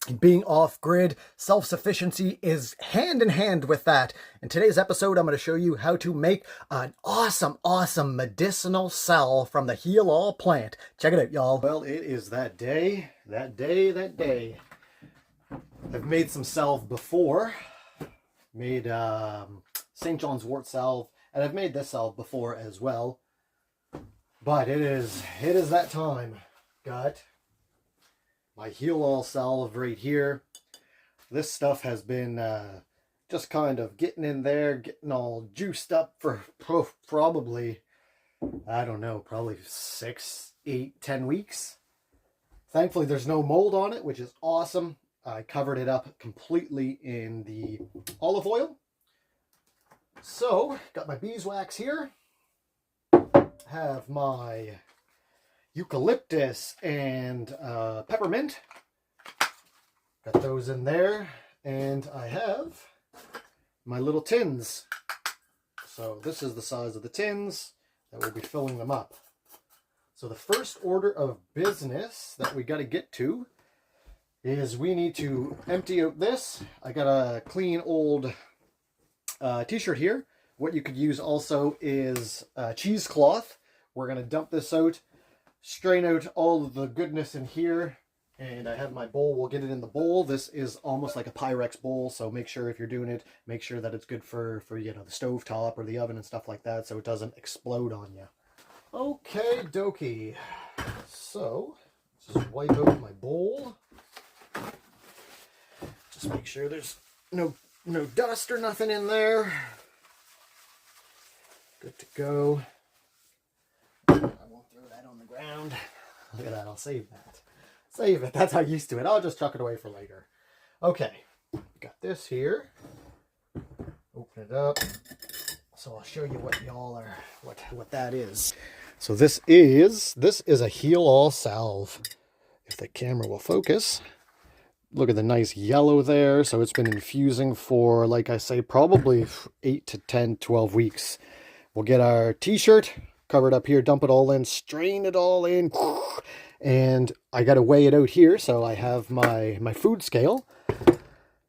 Being off-grid, self-sufficiency is hand in hand with that. In today's episode, I'm going to show you how to make an awesome medicinal salve from the Heal All plant. Check it out, y'all. Well, it is that day. I've made some salve before. Made St. John's wort salve, and I've made this salve before as well. But it is that time. Got my Heal All salve right here. This stuff has been just kind of getting in there, getting all juiced up for probably, I don't know, probably 6, 8, 10 weeks. Thankfully, there's no mold on it, which is awesome. I covered it up completely in the olive oil. So, got my beeswax here. Have my eucalyptus and peppermint. Got those in there. And I have my little tins. So this is the size of the tins that we'll be filling them up. So the first order of business that we got to get to is we need to empty out this. I got a clean old t-shirt here. What you could use also is cheesecloth. We're going to dump this out, strain out all of the goodness in here, and I have my bowl. We'll get it in the bowl. This is almost like a pyrex bowl, so make sure if you're doing it, make sure that it's good for you know, the stove top or the oven and stuff like that, so it doesn't explode on you. Okay, dokie. So just wipe out my bowl. Just make sure there's no dust or nothing in there. Good to go. I won't throw that on the ground. Look at that, I'll save that. Save it, that's how I'm used to it. I'll just chuck it away for later. Okay, got this here. Open it up. So I'll show you what y'all are, what that is. So this is a Heal All salve. If the camera will focus. Look at the nice yellow there. So it's been infusing for, like I say, probably 8 to 10, 12 weeks. We'll get our t-shirt, cover it up here, dump it all in, strain it all in. And I got to weigh it out here. So I have my food scale.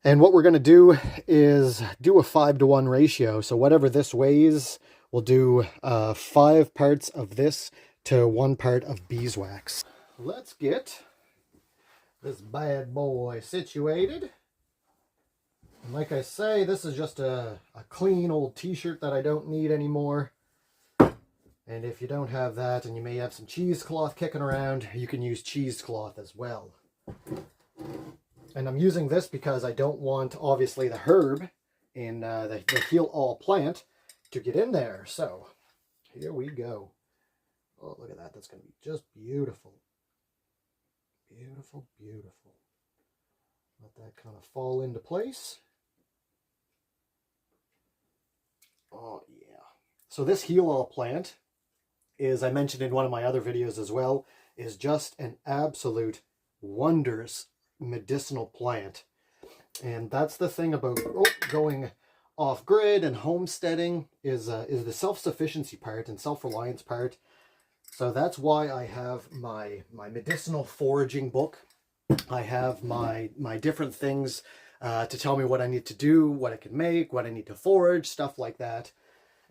And what we're going to do is do a 5-to-1 ratio. So whatever this weighs, we'll do 5 parts of this to 1 part of beeswax. Let's get this bad boy situated. And like I say, this is just a clean old t-shirt that I don't need anymore. And if you don't have that and you may have some cheesecloth kicking around, you can use cheesecloth as well. And I'm using this because I don't want, obviously, the herb in the Heal All plant to get in there. So here we go. Oh, look at that. That's going to be just beautiful. Beautiful, beautiful. Let that kind of fall into place. Oh, yeah. So this Heal All plant is, I mentioned in one of my other videos as well, is just an absolute wondrous medicinal plant. And that's the thing about going off-grid and homesteading is the self-sufficiency part and self-reliance part. So that's why I have my medicinal foraging book. I have my different things to tell me what I need to do, what I can make, what I need to forage, stuff like that.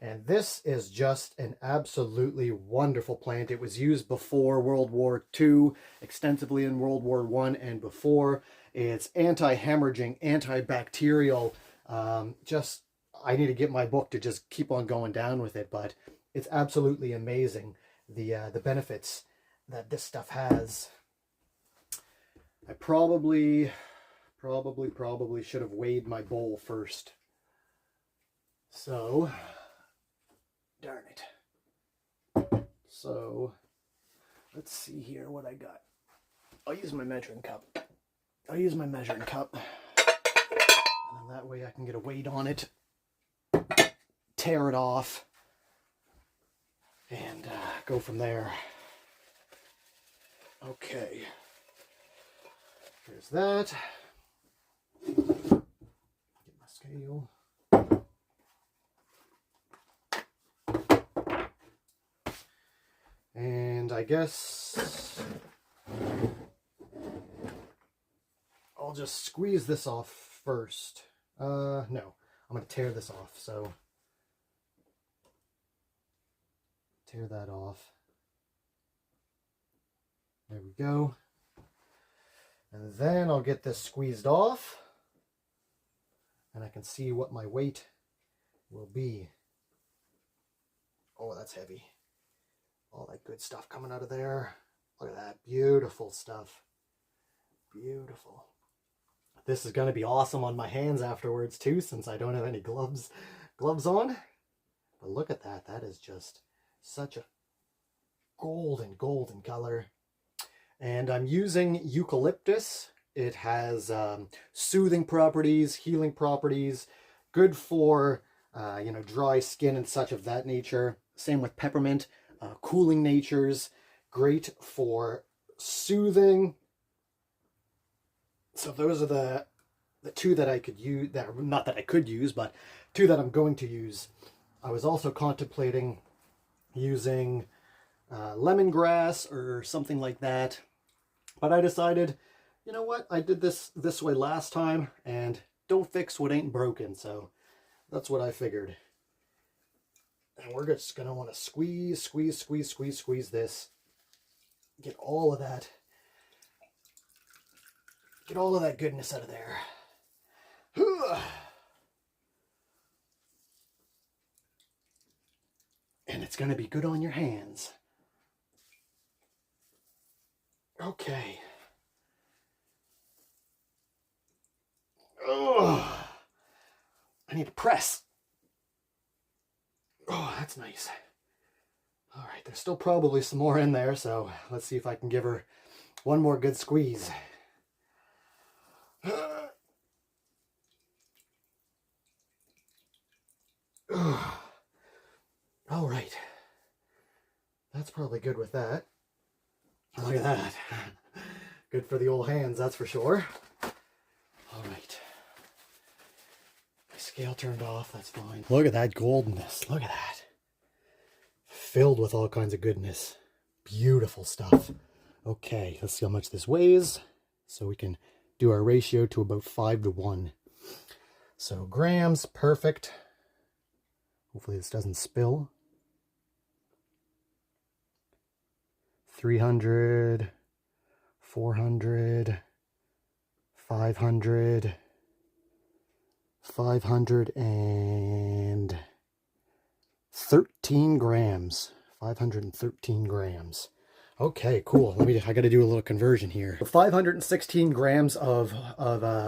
And this is just an absolutely wonderful plant. It was used before World War II, extensively in World War I and before. It's anti-hemorrhaging, antibacterial. Just, I need to get my book to just keep on going down with it, but it's absolutely amazing, the benefits that this stuff has. I probably should have weighed my bowl first. So, darn it. So, let's see here what I got. I'll use my measuring cup. And that way I can get a weight on it, tear it off, and go from there. Okay. There's that. Get my scale. And I guess I'll just squeeze this off first. No, I'm going to tear this off. So tear that off. There we go. And then I'll get this squeezed off. And I can see what my weight will be. Oh, that's heavy. All that good stuff coming out of there. Look at that. Beautiful stuff. Beautiful. This is going to be awesome on my hands afterwards too, since I don't have any gloves on. But look at that. That is just such a golden color. And I'm using eucalyptus. It has soothing properties, healing properties, good for you know, dry skin and such of that nature. Same with peppermint, cooling natures, great for soothing. So those are the two that I could use, that not that I could use, but two that I'm going to use. I was also contemplating using lemongrass or something like that, but I decided, you know what, I did this way last time, and don't fix what ain't broken, so that's what I figured. And we're just going to want to squeeze this. Get all of that goodness out of there. And it's going to be good on your hands. Okay. Oh, I need to press. Oh, that's nice. All right, there's still probably some more in there, so let's see if I can give her one more good squeeze. All right. That's probably good with that. Look at that. Good for the old hands, that's for sure. All right. My scale turned off, that's fine. Look at that goldenness. Look at that. Filled with all kinds of goodness. Beautiful stuff. Okay, let's see how much this weighs. So we can do our ratio to about 5:1. So grams, perfect. Hopefully this doesn't spill. 300, 400, 500, 513 grams. 513 grams. Okay, cool. I got to do a little conversion here. 516 grams of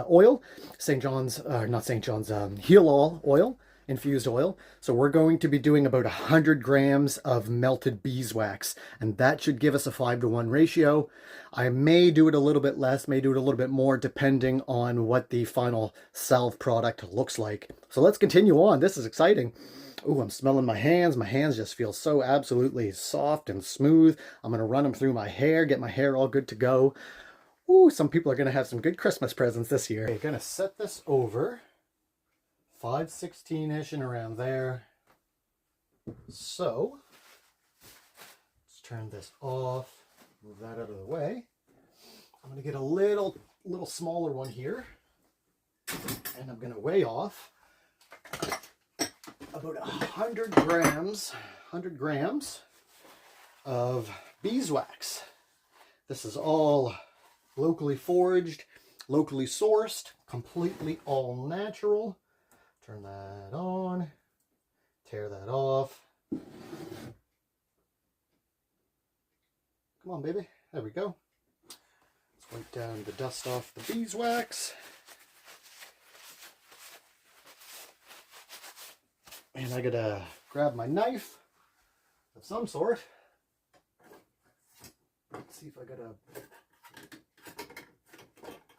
oil, St. John's, not St. John's, Heal-All oil, infused oil. So we're going to be doing about 100 grams of melted beeswax, and that should give us a 5:1 ratio. I may do it a little bit less, may do it a little bit more, depending on what the final Salve product looks like. So let's continue on. This is exciting. Ooh, I'm smelling my hands. My hands just feel so absolutely soft and smooth. I'm going to run them through my hair, get my hair all good to go. Ooh, some people are going to have some good Christmas presents this year. Okay, going to set this over 516-ish and around there. So, let's turn this off, move that out of the way. I'm going to get a little smaller one here, and I'm going to weigh off about 100 grams of beeswax. This is all locally foraged, locally sourced, completely all natural. Turn that on, tear that off. Come on, baby. There we go. Let's wipe down the dust off the beeswax. And I gotta grab my knife of some sort. Let's see if I gotta,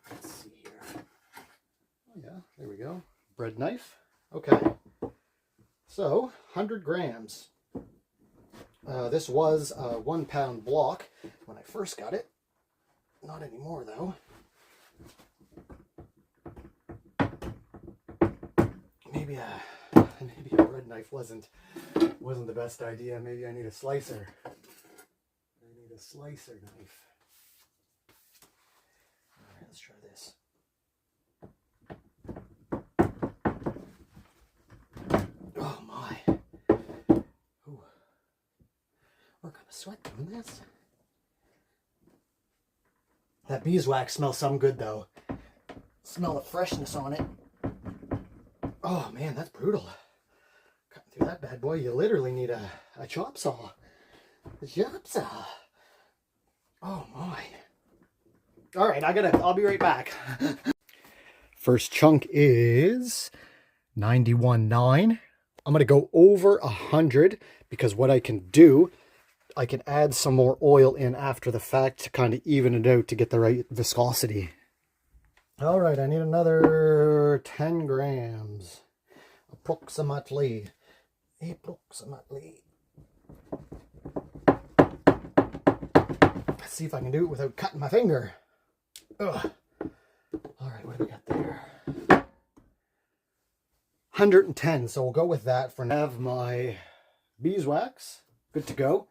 let's see here. Oh yeah, there we go. Bread knife. Okay. So, 100 grams. This was a 1 pound block when I first got it. Not anymore though. Maybe a bread knife wasn't the best idea. Maybe I need a slicer. I need a slicer knife. All right, let's try this. on this. That beeswax smells some good though. Smell the freshness on it. Oh man, that's brutal. Cutting through that bad boy, you literally need a chop saw. A chop saw. Oh my. All right, I'll be right back. First chunk is 91.9. I'm gonna go over 100 because what I can do, I can add some more oil in after the fact to kind of even it out to get the right viscosity. All right, I need another 10 grams, approximately. Let's see if I can do it without cutting my finger. Ugh. All right, what do we got there? 110, so we'll go with that for now. I have my beeswax, good to go.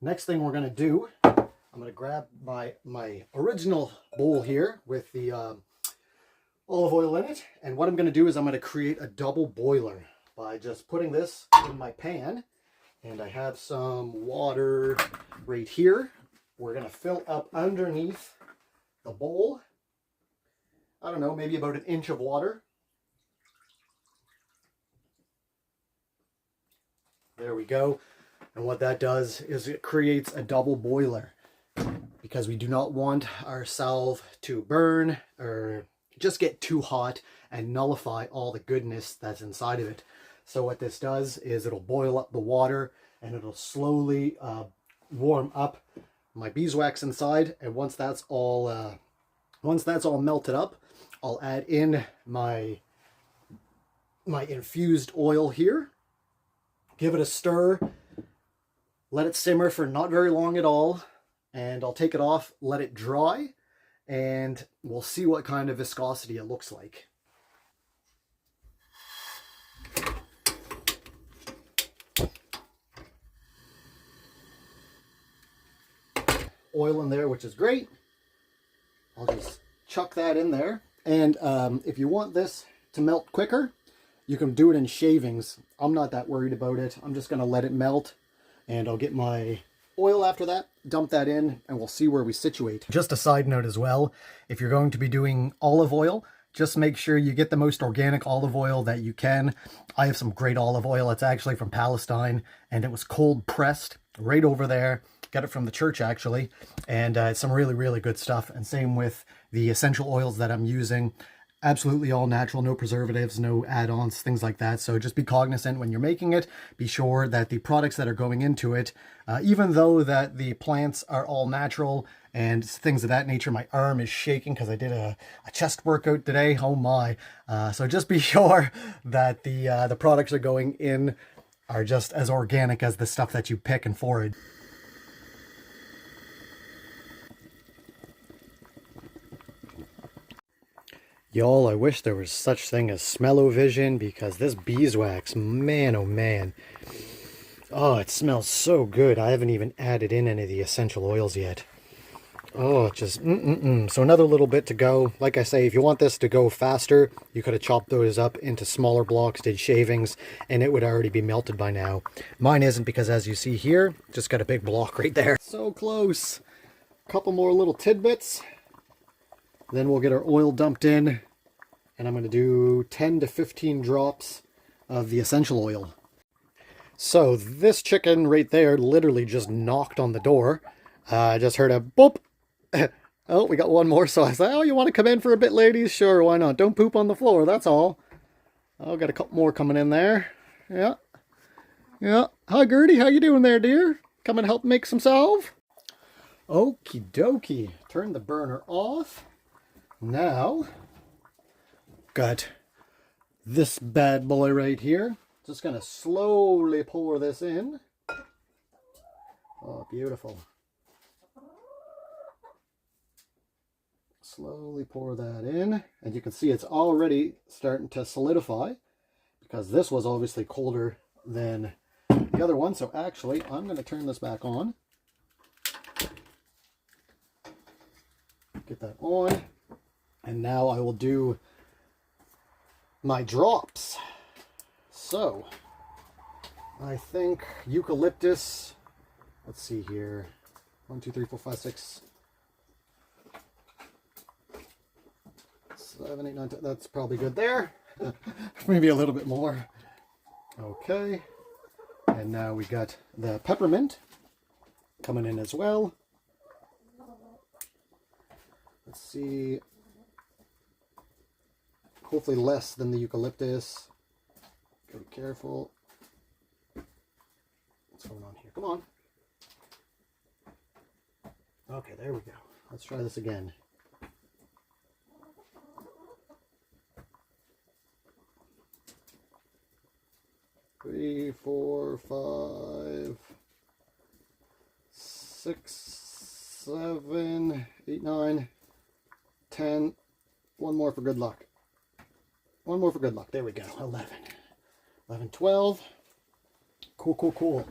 Next thing we're going to do, I'm going to grab my original bowl here with the olive oil in it. And what I'm going to do is I'm going to create a double boiler by just putting this in my pan. And I have some water right here. We're going to fill up underneath the bowl. I don't know, maybe about 1 inch of water. There we go. And what that does is it creates a double boiler because we do not want our salve to burn or just get too hot and nullify all the goodness that's inside of it. So what this does is it'll boil up the water and it'll slowly warm up my beeswax inside. And once that's all melted up, I'll add in my infused oil here. Give it a stir, let it simmer for not very long at all, and I'll take it off, let it dry, and we'll see what kind of viscosity it looks like. Oil in there, which is great. I'll just chuck that in there. And if you want this to melt quicker, you can do it in shavings. I'm not that worried about it. I'm just going to let it melt, and I'll get my oil after that, dump that in, and we'll see where we situate. Just a side note as well, if you're going to be doing olive oil, just make sure you get the most organic olive oil that you can. I have some great olive oil. It's actually from Palestine, and it was cold pressed right over there. Got it from the church actually, and it's some really, really good stuff. And same with the essential oils that I'm using. Absolutely all natural, no preservatives, no add-ons, things like that. So just be cognizant when you're making it. Be sure that the products that are going into it, even though that the plants are all natural and things of that nature, my arm is shaking because I did a chest workout today. Oh my. So just be sure that the products are going in are just as organic as the stuff that you pick and forage. Y'all, I wish there was such thing as smell-o-vision, because this beeswax, man oh man. Oh, it smells so good. I haven't even added in any of the essential oils yet. Oh, just So another little bit to go. Like I say, if you want this to go faster, you could have chopped those up into smaller blocks, did shavings, and it would already be melted by now. Mine isn't, because as you see here, just got a big block right there. So close. A couple more little tidbits. Then we'll get our oil dumped in, and I'm going to do 10 to 15 drops of the essential oil. So this chicken right there literally just knocked on the door. I just heard a boop. Oh, we got one more. So I said, oh, you want to come in for a bit, ladies? Sure, why not? Don't poop on the floor, that's all. Oh, got a couple more coming in there. Yeah. Yeah. Hi, Gertie. How you doing there, dear? Come and help make some salve? Okie dokie. Turn the burner off. Now, got this bad boy right here. Just going to slowly pour this in. Oh, beautiful. Slowly pour that in. And you can see it's already starting to solidify, because this was obviously colder than the other one. So actually, I'm going to turn this back on. Get that on. And now I will do my drops. So, I think eucalyptus, let's see here, 1, 2, 3, 4, 5, 6, 7, 8, 9, 10. That's probably good there. Maybe a little bit more. Okay. And now we got the peppermint coming in as well. Let's see. Hopefully less than the eucalyptus. Gotta be careful. What's going on here? Come on. Okay, there we go. Let's try this again. Three, 4, 5, 6, 7, 8, 9, 10. One more for good luck. One more for good luck. There we go. 11. 11, 12. Cool, cool, cool.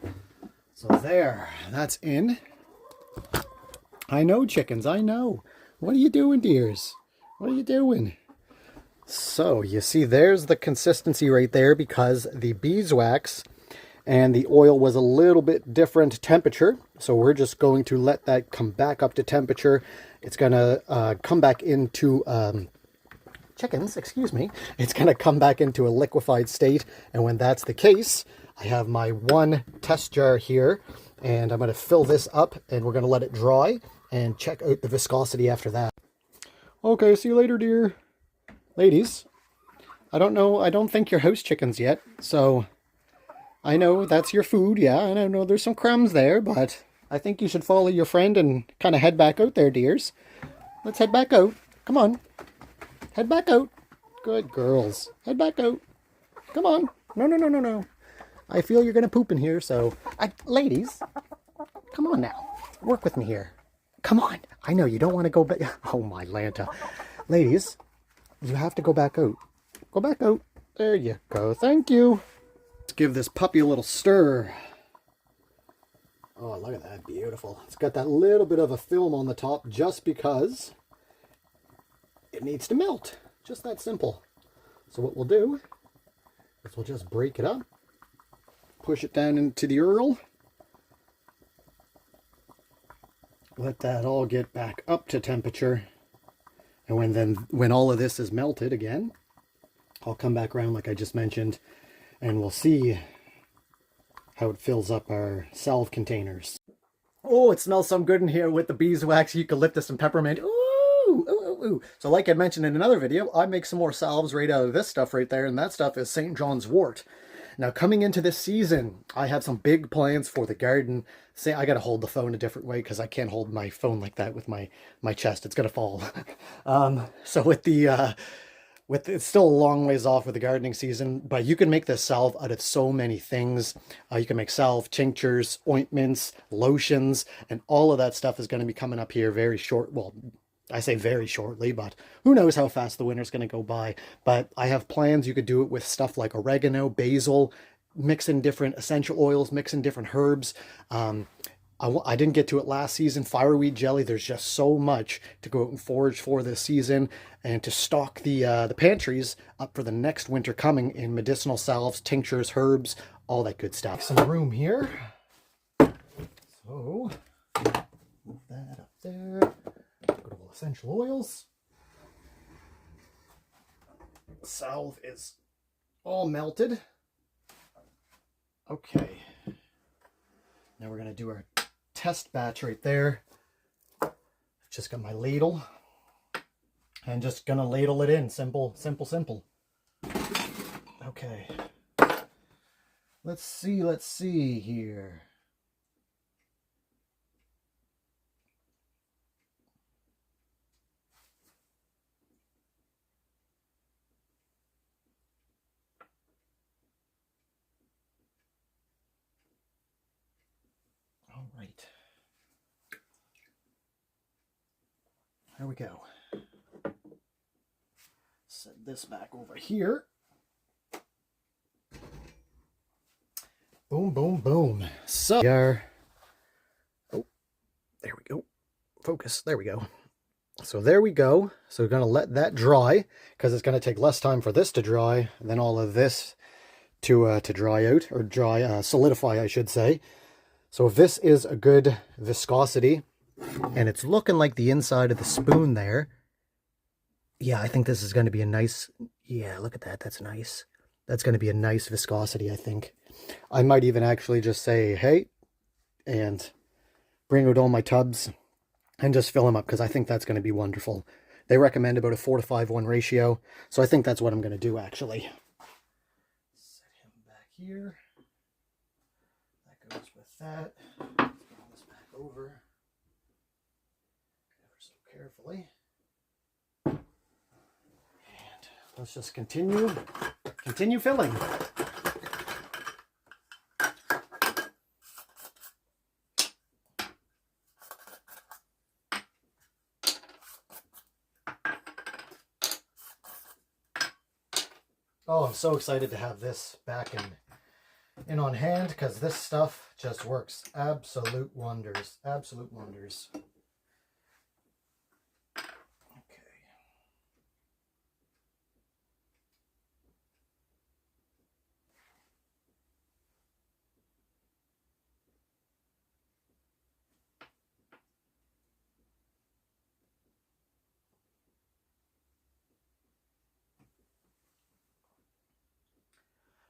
So there. That's in. I know, chickens. I know. What are you doing, dears? What are you doing? So, you see, there's the consistency right there because the beeswax and the oil was a little bit different temperature. So we're just going to let that come back up to temperature. It's going to come back into... chickens, excuse me, it's going to come back into a liquefied state. And when that's the case, I have my one test jar here, and I'm going to fill this up, and we're going to let it dry and check out the viscosity after that. Okay, see you later, dear. Ladies, I don't think you're house chickens yet, so I know that's your food, yeah, and I know there's some crumbs there, but I think you should follow your friend and kind of head back out there, dears. Let's head back out. Come on. Head back out. Good girls. Head back out. Come on. No, no, no, no, no. I feel you're going to poop in here, so... ladies, come on now. Work with me here. Come on. I know you don't want to go back... Oh, my Lanta. Ladies, you have to go back out. Go back out. There you go. Thank you. Let's give this puppy a little stir. Oh, look at that. Beautiful. It's got that little bit of a film on the top just because... it needs to melt. Just that simple. So what we'll do is we'll just break it up, push it down into the Earl, let that all get back up to temperature, and when all of this is melted again, I'll come back around like I just mentioned, and we'll see how it fills up our salve containers. Oh, it smells so good in here with the beeswax, eucalyptus, and peppermint. Ooh! Ooh, ooh, ooh. So like I mentioned in another video, I make some more salves right out of this stuff right there, and that stuff is St. John's wort. Now coming into this season, I have some big plans for the garden. Say I gotta hold the phone a different way because I can't hold my phone like that with my chest. It's gonna fall. So with it's still a long ways off with the gardening season, but you can make this salve out of so many things. You can make salve, tinctures, ointments, lotions, and all of that stuff is going to be coming up here very short. Well, I say very shortly, but who knows how fast the winter's going to go by. But I have plans. You could do it with stuff like oregano, basil, mix in different essential oils, mix in different herbs. I didn't get to it last season. Fireweed jelly, there's just so much to go out and forage for this season and to stock the pantries up for the next winter coming in medicinal salves, tinctures, herbs, all that good stuff. Some room here. So, move that up there. Good old essential oils. Salve is all melted. Okay. Now we're going to do our test batch right there. Just got my ladle and just gonna ladle it in. Simple, simple, simple. Okay. Let's see here. All right. There we go. Set this back over here. Boom, boom, boom. So we are, oh, there we go. Focus, there we go. So there we go. So we're going to let that dry because it's going to take less time for this to dry than all of this to dry out, or solidify, I should say. So if this is a good viscosity, And it's looking like the inside of the spoon there. Yeah, I think this is going to be a nice... Yeah, look at that. That's nice. That's going to be a nice viscosity, I think. I might even actually just say, hey, and bring out all my tubs and just fill them up, because I think that's going to be wonderful. They recommend about a 4-to-5-1 ratio, so I think that's what I'm going to do, actually. Set him back here. That goes with that. Let's bring this back over. Ever so carefully. And let's just continue filling. Oh, I'm so excited to have this back in on hand, because this stuff just works absolute wonders. Absolute wonders. Okay.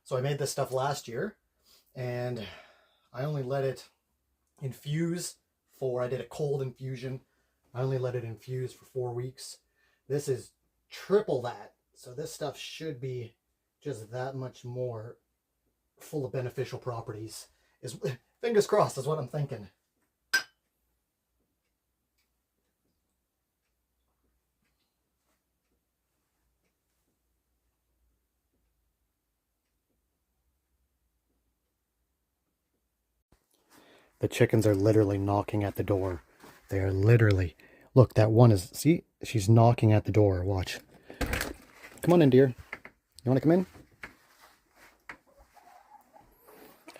So I made this stuff last year, and I only let it infuse I did a cold infusion. I only let it infuse for 4 weeks. This is triple that. So this stuff should be just that much more full of beneficial properties. Fingers crossed is what I'm thinking. The chickens are literally knocking at the door. They are literally... Look, that one is... See? She's knocking at the door. Watch. Come on in, dear. You want to come in?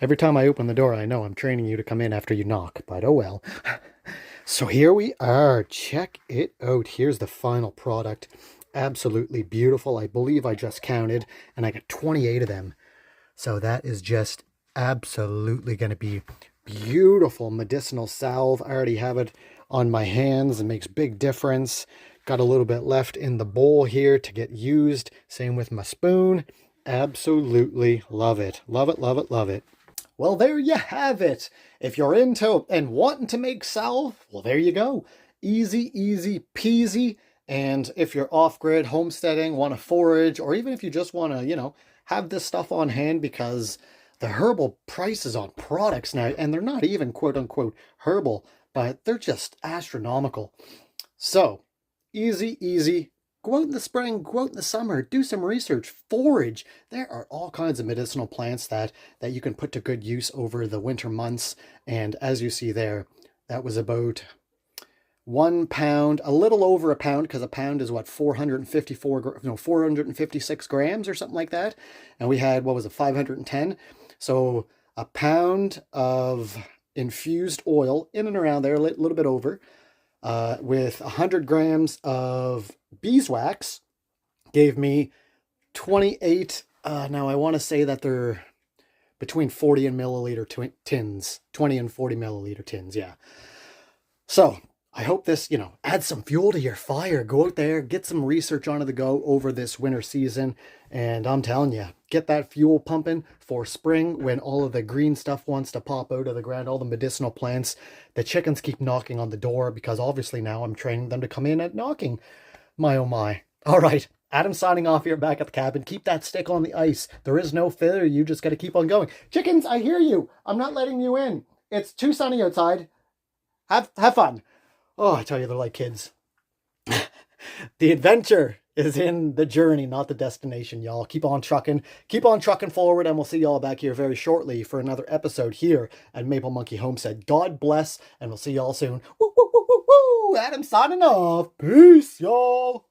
Every time I open the door, I know I'm training you to come in after you knock. But oh well. So here we are. Check it out. Here's the final product. Absolutely beautiful. I believe I just counted, and I got 28 of them. So that is just absolutely going to be beautiful medicinal salve. I already have it on my hands. It makes big difference. Got a little bit left in the bowl here to get used. Same with my spoon. Absolutely love it. Love it, love it, love it. Well, there you have it. If you're into and wanting to make salve, well, there you go. Easy, easy peasy. And if you're off-grid homesteading, want to forage, or even if you just want to, you know, have this stuff on hand, because the herbal prices on products now, and they're not even quote-unquote herbal, but they're just astronomical. So, easy, easy. Go out in the spring, go out in the summer, do some research, forage. There are all kinds of medicinal plants that you can put to good use over the winter months. And as you see there, that was about 1 pound, a little over a pound, because a pound is what, 456 grams or something like that. And we had, what was it, 510. So a pound of infused oil in and around there, a little bit over, with 100 grams of beeswax gave me 28. Now I want to say that they're between 40 and milliliter tins, 20 and 40 milliliter tins. Yeah. So I hope this, you know, adds some fuel to your fire. Go out there, get some research on the go over this winter season. And I'm telling you, get that fuel pumping for spring when all of the green stuff wants to pop out of the ground, all the medicinal plants. The chickens keep knocking on the door because obviously now I'm training them to come in at knocking. My oh my. All right, Adam signing off here back at the cabin. Keep that stick on the ice. There is no failure. You just got to keep on going. Chickens, I hear you. I'm not letting you in. It's too sunny outside. Have fun. Oh, I tell you, they're like kids. The adventure is in the journey, not the destination, y'all. Keep on trucking forward, and we'll see y'all back here very shortly for another episode here at Maple Monkey Homestead. God bless, and we'll see y'all soon. Woo, woo, woo, woo, woo. Adam signing off. Peace, y'all.